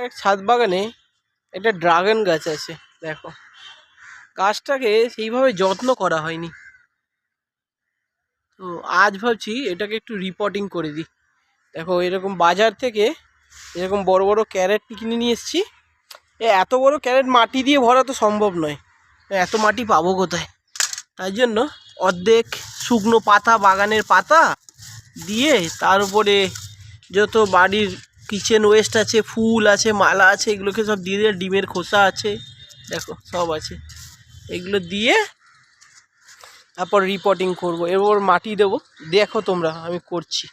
এক ছাদ বাগানে একটা ড্রাগন গাছ আছে। দেখো, গাছটাকে সেইভাবে যত্ন করা হয়নি, তো আজ ভাবছি এটাকে একটু রিপোর্টিং করে দিই। দেখো, এরকম বাজার থেকে এরকম বড় বড় ক্যারেট কিনে নিয়ে এসেছি। এত বড় ক্যারেট মাটি দিয়ে ভরা তো সম্ভব নয়, এত মাটি পাবো কোথায়? তাই জন্য অর্ধেক শুকনো পাতা, বাগানের পাতা দিয়ে তার উপরে যত বাড়ির কিচেন ওয়েস্ট আছে, ফুল আছে, মালা আছে, এগুলোকে সব দিয়ে দিয়ে, ডিমের খোসা আছে, দেখো সব আছে, এগুলো দিয়ে তারপর রিপোর্টিং করব, এরপর মাটি দেবো। দেখো তোমরা আমি করছি।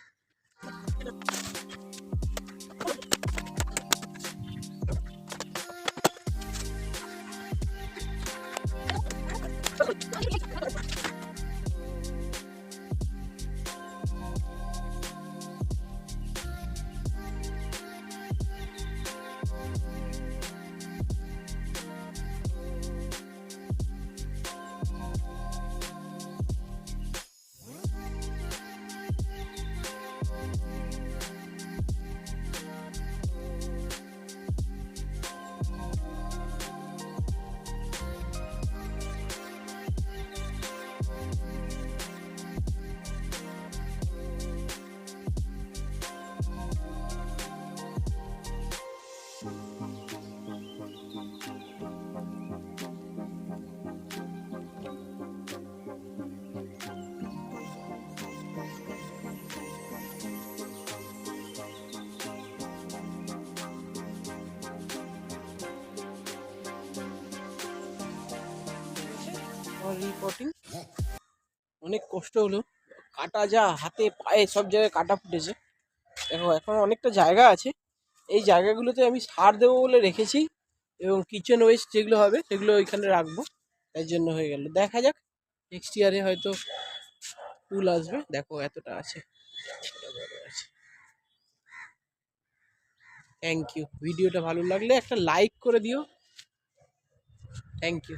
রিপোর্টিং অনেক কষ্ট হলো, কাটা যা হাতে পায়ে সব জায়গায় কাটা ফুটেছে। দেখো, এখন অনেকটা জায়গা আছে, এই জায়গাগুলোতে আমি সার দেবো বলে রেখেছি, এবং কিচেন ওয়েস্ট যেগুলো হবে সেগুলো ওইখানে রাখবো। তাই জন্য হয়ে গেল, দেখা যাক নেক্সট ইয়ারে হয়তো ফুল আসবে। দেখো এতটা আছে, থ্যাংক ইউ। ভিডিওটা ভালো লাগলে একটা লাইক করে দিও। Thank you.